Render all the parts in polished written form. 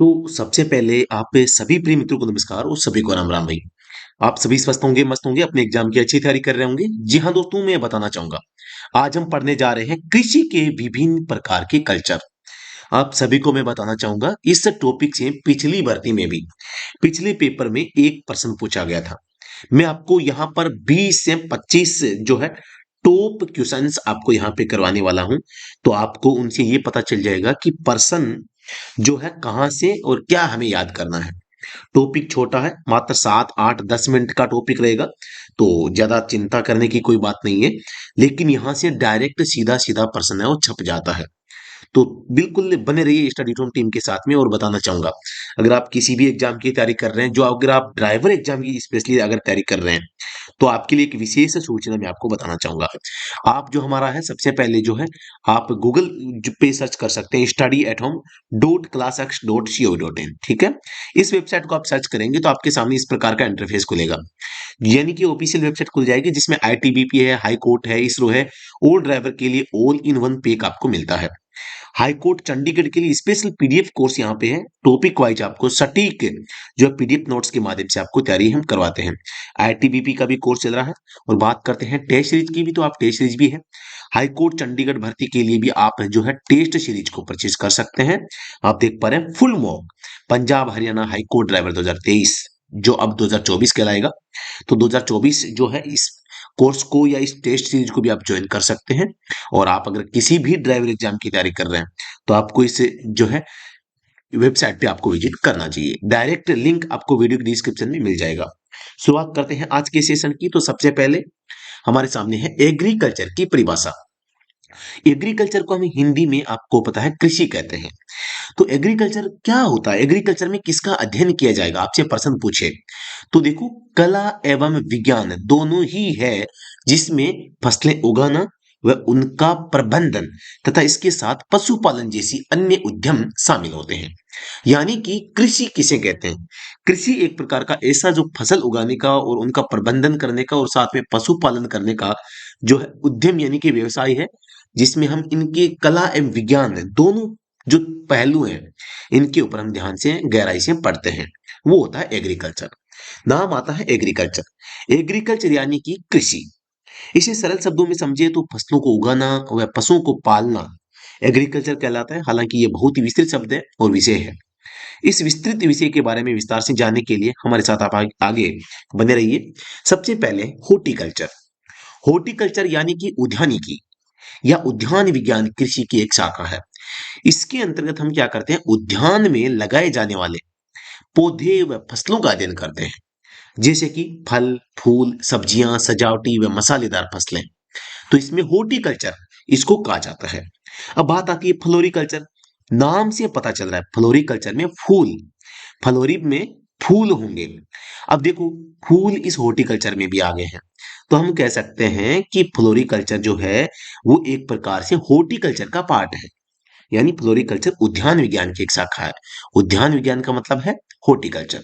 तो सबसे पहले आप सभी प्रिय मित्रों को नमस्कार और सभी को राम राम भाई। आप सभी स्वस्थ होंगे, मस्त होंगे, अपने एग्जाम की अच्छी तैयारी कर रहे होंगे। जी हाँ दोस्तों, मैं बताना चाहूंगा आज हम पढ़ने जा रहे हैं कृषि के विभिन्न प्रकार के कल्चर। आप सभी को मैं बताना चाहूंगा इस टॉपिक से पिछली भर्ती में भी पिछले पेपर में एक प्रश्न पूछा गया था। मैं आपको यहाँ पर 20 से 25 जो है टॉप क्वेश्चंस आपको यहाँ पे करवाने वाला हूं। तो आपको उनसे ये पता चल जाएगा कि प्रश्न जो है कहाँ से और क्या हमें याद करना है। टॉपिक छोटा है, मात्र 7 8 10 मिनट का टॉपिक रहेगा। तो ज्यादा चिंता करने की कोई बात नहीं है। लेकिन यहाँ से डायरेक्ट सीधा सीधा प्रश्न है वो छप जाता है। तो बिल्कुल बने रहिए स्टडी टूम टीम के साथ में। और बताना चाहूंगा, अगर आप किसी भी एग्जाम की तैयारी कर रहे हैं, जो अगर आप ड्राइवर एग्जाम की स्पेशली अगर तैयारी कर रहे हैं, तो आपके लिए एक विशेष सूचना मैं आपको बताना चाहूंगा। आप जो हमारा है सबसे पहले जो है आप गूगल पे सर्च कर सकते हैं study@home.classx.co.in। ठीक है, इस वेबसाइट को आप सर्च करेंगे तो आपके सामने इस प्रकार का इंटरफेस खुलेगा। यानी कि ऑफिशियल वेबसाइट खुल जाएगी जिसमें आईटीबीपी है, हाई कोर्ट है, इसरो है। और ड्राइवर के लिए ऑल इन वन पैक आपको मिलता है। हाई कोर्ट चंडीगढ़ के लिए स्पेशल पीडीएफ कोर्स यहाँ पे है। टॉपिक वाइज आपको सटीक जो पीडीएफ नोट्स के माध्यम से आपको तैयारी हम करवाते हैं। आईटीबीपी का भी कोर्स चल रहा है। और बात करते हैं टेस्ट सीरीज की भी, तो आप टेस्ट सीरीज भी है। हाई कोर्ट चंडीगढ़ भर्ती के लिए भी आप जो है टेस्ट सीरीज को परचेज कर सकते हैं। आप देख पा रहे हैं full mock Punjab Haryana high court driver 2023, जो अब 2024 कहलाएगा। तो 2024 जो है इस कोर्स को या इस टेस्ट सीरीज को भी आप ज्वाइन कर सकते हैं। और आप अगर किसी भी ड्राइवर एग्जाम की तैयारी कर रहे हैं, तो आपको इस जो है वेबसाइट पे आपको विजिट करना चाहिए। डायरेक्ट लिंक आपको वीडियो के डिस्क्रिप्शन में मिल जाएगा। शुरुआत करते हैं आज के सेशन की। तो सबसे पहले हमारे सामने है एग्रीकल्चर की परिभाषा। एग्रीकल्चर को हम हिंदी में आपको पता है कृषि कहते हैं। तो एग्रीकल्चर क्या होता है, एग्रीकल्चर में किसका अध्ययन किया जाएगा, आपसे प्रश्न पूछे तो देखो कला एवं विज्ञान दोनों ही है, जिसमें फसलें उगाना व उनका प्रबंधन तथा इसके साथ पशुपालन जैसी अन्य उद्यम शामिल होते हैं। यानी कि कृषि किसे कहते हैं? कृषि एक प्रकार का ऐसा जो फसल उगाने का और उनका प्रबंधन करने का और साथ में पशुपालन करने का जो है उद्यम यानी कि व्यवसाय है, जिसमें हम इनके कला एवं विज्ञान दोनों जो पहलू हैं इनके ऊपर हम ध्यान से गहराई से पढ़ते हैं। वो होता है एग्रीकल्चर। नाम आता है एग्रीकल्चर। एग्रीकल्चर यानी कि कृषि। इसे सरल शब्दों में समझे तो फसलों को उगाना व पशुओं को पालना एग्रीकल्चर कहलाता है। हालांकि ये बहुत ही विस्तृत शब्द है और विषय है। इस विस्तृत विषय के बारे में विस्तार से जानने के लिए हमारे साथ आप आगे बने रहिए। सबसे पहले हॉर्टिकल्चर। हॉर्टिकल्चर यानी कि उद्यानिकी या उद्यान विज्ञान कृषि की एक शाखा है। इसके अंतर्गत हम क्या करते हैं, उद्यान में लगाए जाने वाले पौधे व फसलों का अध्ययन करते हैं, जैसे कि फल फूल सब्जियां सजावटी व मसालेदार फसलें। तो इसमें हॉर्टिकल्चर इसको कहा जाता है। अब बात आती है फ्लोरिकल्चर। नाम से पता चल रहा है फ्लोरिकल्चर में फूल, फ्लोरी में फूल होंगे। अब देखो फूल इस हॉर्टिकल्चर में भी आ गए हैं। तो हम कह सकते हैं कि फ्लोरिकल्चर जो है वो एक प्रकार से हॉर्टिकल्चर का पार्ट है। यानी फ्लोरिकल्चर उद्यान विज्ञान की एक शाखा है। उद्यान विज्ञान का मतलब है हॉर्टिकल्चर।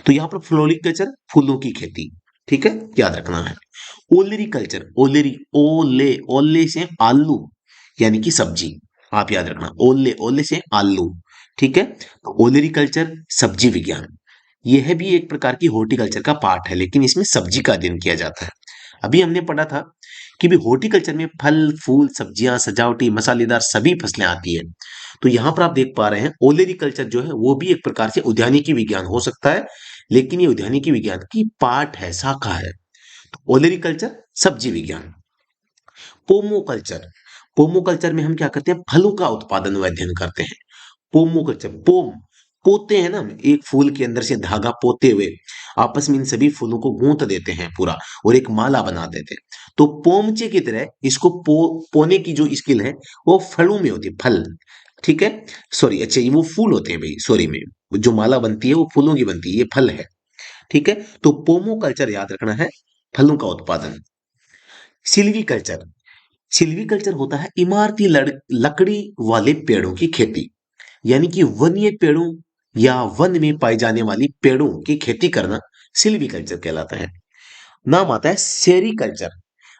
तो यहाँ पर फ्लोरिकल्चर फूलों की खेती, ठीक है, याद रखना है। ओलेरीकल्चर, ओलेरी ओले ओले से आलू यानी कि सब्जी, आप याद रखना ओले ओले से आलू। ठीक है, तो ओलेरीकल्चर सब्जी विज्ञान, यह भी एक प्रकार की हॉर्टिकल्चर का पार्ट है, लेकिन इसमें सब्जी का अध्ययन किया जाता है। अभी हमने पढ़ा था कि भी हॉर्टिकल्चर में फल फूल सब्जियां सजावटी मसालेदार सभी फसलें आती है। तो यहाँ पर आप देख पा रहे हैं ओलेरीकल्चर जो है वो भी एक प्रकार से उद्यानिकी विज्ञान हो सकता है, लेकिन ये उद्यानिकी विज्ञान की पार्ट है, शाखा है। ओलेरीकल्चर सब्जी विज्ञान। पोमोकल्चर, पोमोकल्चर में हम क्या करते हैं, फलों का उत्पादन व अध्ययन करते हैं। पोमोकल्चर, पोम पोते हैं ना, एक फूल के अंदर से धागा पोते हुए आपस में इन सभी फूलों को गूंथ देते हैं पूरा और एक माला बना देते हैं। तो पोमचे की तरह इसको पोने की जो स्किल है वो फलों में होती है, फल। ठीक है, सॉरी, अच्छा ये वो फूल होते हैं भाई, सॉरी में जो माला बनती है वो फूलों की बनती है, ये फल है। ठीक है, तो पोमो कल्चर याद रखना है, फलों का उत्पादन। सिल्वी कल्चर, सिल्वी कल्चर होता है इमारती लकड़ी वाले पेड़ों की खेती। यानी कि वन्य पेड़ों या वन में पाई जाने वाली पेड़ों की खेती करना सिल्वी कल्चर कहलाता है। नाम आता है सेरीकल्चर,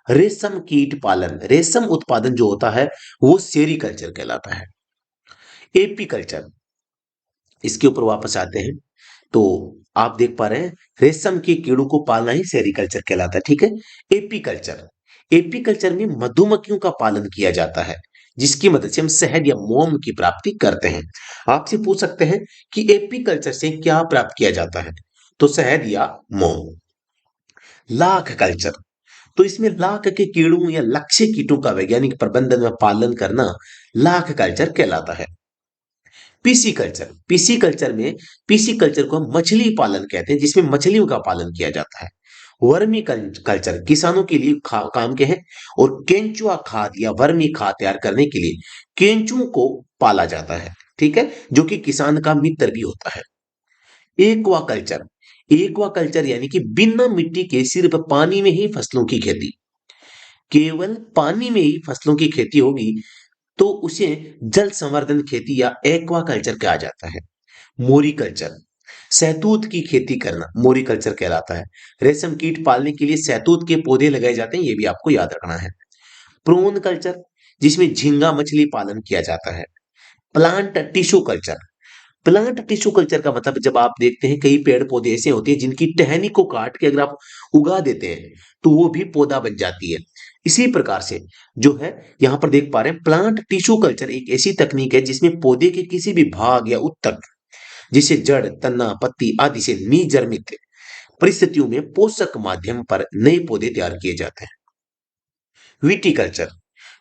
रेशम कीट पालन, रेशम उत्पादन जो होता है वो सेरीकल्चर कहलाता है। एपीकल्चर, इसके ऊपर वापस आते हैं तो आप देख पा रहे हैं रेशम के कीड़ों को पालना ही सेरिकल्चर कहलाता है। ठीक है। एपीकल्चर, एपीकल्चर में मधुमक्खियों का पालन किया जाता है जिसकी मदद से हम शहद या मोम की प्राप्ति करते हैं। आपसे पूछ सकते हैं कि एपीकल्चर से क्या प्राप्त किया जाता है, तो शहद या मोम। लाख कल्चर, तो इसमें लाख के कीड़ों या लक्ष्य कीटों का वैज्ञानिक प्रबंधन व पालन करना लाख कल्चर कहलाता है। पीसी कल्चर, पीसी कल्चर में पीसी कल्चर को हम मछली पालन कहते हैं जिसमें मछलियों का पालन किया जाता है। वर्मी कल्चर किसानों के लिए काम के हैं और केंचुआ खाद या वर्मी खाद तैयार करने के लिए केंचुओं को पाला जाता है। ठीक है, जो कि किसान का मित्र भी होता है। एक्वा कल्चर, एक्वा कल्चर यानी कि बिना मिट्टी के सिर्फ पानी में ही फसलों की खेती, केवल पानी में ही फसलों की खेती होगी तो उसे जल संवर्धन खेती या एक्वा कल्चर कहा जाता है। मोरी कल्चर, शहतूत की खेती करना मोरी कल्चर कहलाता है। रेशम कीट पालने के लिए शहतूत के पौधे लगाए जाते हैं, ये भी आपको याद रखना है। प्रोन कल्चर, जिसमें झींगा मछली पालन किया जाता है। Plant tissue culture, plant tissue culture का मतलब जब आप देखते हैं कई पेड़ पौधे ऐसे होते हैं जिनकी टहनी को काट के अगर आप उगा देते हैं तो वो भी पौधा बन जाती है। इसी प्रकार से जो है यहाँ पर देख पा रहे हैं प्लांट टिश्यू कल्चर एक ऐसी तकनीक है जिसमें पौधे के किसी भी भाग या उत्तक जिसे जड़, तना, पत्ती आदि से निर्जमित परिस्थितियों में पोषक माध्यम पर नए पौधे तैयार किए जाते हैं। विटीकल्चर,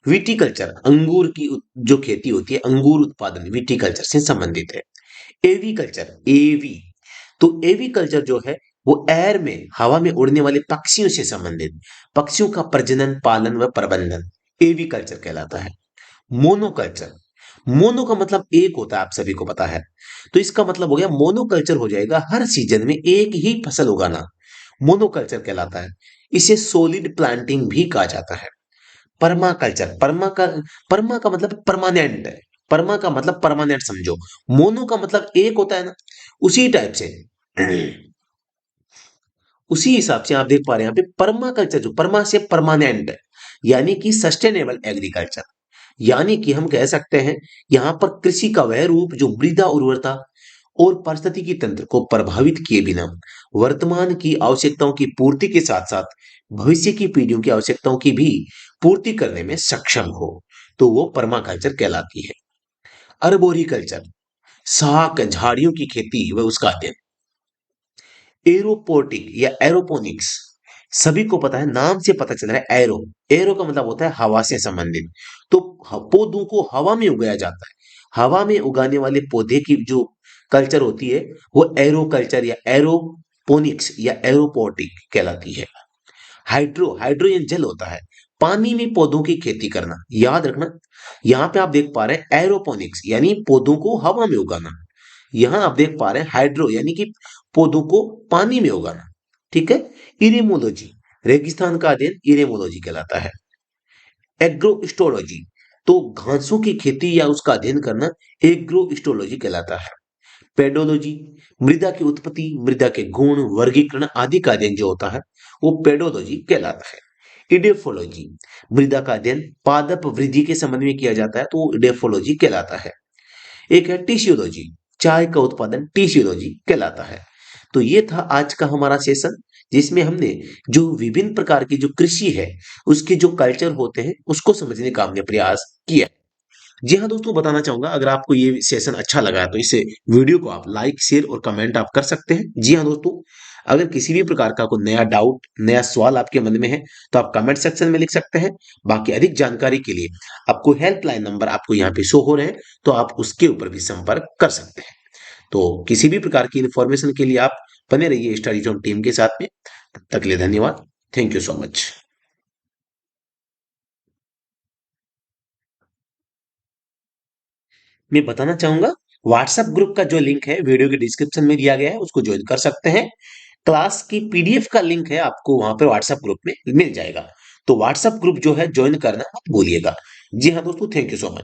विटीकल्चर अंगूर की जो खेती होती है अंगूर उत्पादन विटीकल्चर से संबंधित है। एवी कल्चर, एवी, तो एवी कल्चर जो है वो एयर में हवा में उड़ने वाले पक्षियों से संबंधित पक्षियों का प्रजनन पालन व प्रबंधन एवी कल्चर कहलाता है। मोनोकल्चर, मोनो का मतलब एक होता है, आप सभी को पता है, तो इसका मतलब हो गया मोनोकल्चर हो जाएगा हर सीजन में एक ही फसल उगाना, मोनोकल्चर कहलाता है। इसे सॉलिड प्लांटिंग भी कहा जाता है। परमा कल्चर, परमा का मतलब परमानेंट है, परमा का मतलब परमानेंट समझो, मोनो का मतलब एक होता है ना, उसी टाइप से उसी हिसाब से आप देख पा रहे हैं यहाँ पे परमा कल्चर जो परमा से परमानेंट है यानी कि सस्टेनेबल एग्रीकल्चर, यानी कि हम कह सकते हैं यहाँ पर कृषि का वह रूप जो मृदा उर्वरता और पारिस्थितिकी तंत्र को प्रभावित किए बिना वर्तमान की आवश्यकताओं की पूर्ति के साथ साथ भविष्य की पीढ़ियों की आवश्यकताओं की भी पूर्ति करने में सक्षम हो, तो वो पर्माकल्चर कहलाती है। अर्बोरिकल्चर, शाक झाड़ियों की खेती व उसका अध्ययन। एरोपोटिक या एरोपोनिक्स, सभी को पता है, नाम से पता चल रहा है एरो, एरो का मतलब होता है हवा से संबंधित, तो पौधों को हवा में उगाया जाता है। हवा में उगाने वाले पौधे की जो कल्चर होती है वो एरो कल्चर या एरोपोनिक्स या एरोपोटिक कहलाती है। हाइड्रो, हाइड्रोजन जल होता है, पानी में पौधों की खेती करना, याद रखना। यहाँ पे आप देख पा रहे हैं एरोपोनिक्स यानी पौधों को हवा में उगाना, यहाँ आप देख पा रहे हैं हाइड्रो यानी कि पौधों को पानी में उगाना। ठीक है। इरेमोलॉजी, रेगिस्तान का अध्ययन इरेमोलॉजी कहलाता है। एग्रोस्टोलॉजी, तो घासों की खेती या उसका अध्ययन करना एग्रोस्टोलॉजी कहलाता है। पेडोलॉजी, मृदा की उत्पत्ति, मृदा के गुण, वर्गीकरण आदि का अध्ययन जो होता है वो पेडोलॉजी कहलाता है। इडेफोलॉजी, मृदा का अध्ययन पादप वृद्धि के संबंध में किया जाता है तो वो इडेफोलॉजी कहलाता है। एक है टिश्यूलॉजी, चाय का उत्पादन टिश्यूलॉजी कहलाता है। तो ये था आज का हमारा सेशन जिसमें हमने जो विभिन्न प्रकार की जो कृषि है उसके जो कल्चर होते हैं उसको समझने का हमने प्रयास किया। जी हाँ दोस्तों, बताना चाहूंगा अगर आपको ये सेशन अच्छा लगा है तो इसे वीडियो को आप लाइक शेयर और कमेंट आप कर सकते हैं। जी हाँ दोस्तों, अगर किसी भी प्रकार का कोई नया डाउट नया सवाल आपके मन में है तो आप कमेंट सेक्शन में लिख सकते हैं। बाकी अधिक जानकारी के लिए आपको हेल्पलाइन नंबर आपको यहाँ पे शो हो रहे हैं तो आप उसके ऊपर भी संपर्क कर सकते हैं। तो किसी भी प्रकार की इंफॉर्मेशन के लिए आप बने रहिए स्टडी जोन टीम के साथ में। तब तक के लिए धन्यवाद। Thank you so much. मैं बताना चाहूंगा व्हाट्सएप ग्रुप का जो लिंक है वीडियो के डिस्क्रिप्शन में दिया गया है, उसको ज्वाइन कर सकते हैं। क्लास की पीडीएफ का लिंक है आपको वहां पे व्हाट्सएप ग्रुप में मिल जाएगा, तो व्हाट्सएप ग्रुप जो है ज्वाइन करना मत भूलिएगा। जी हाँ दोस्तों, थैंक यू सो मच।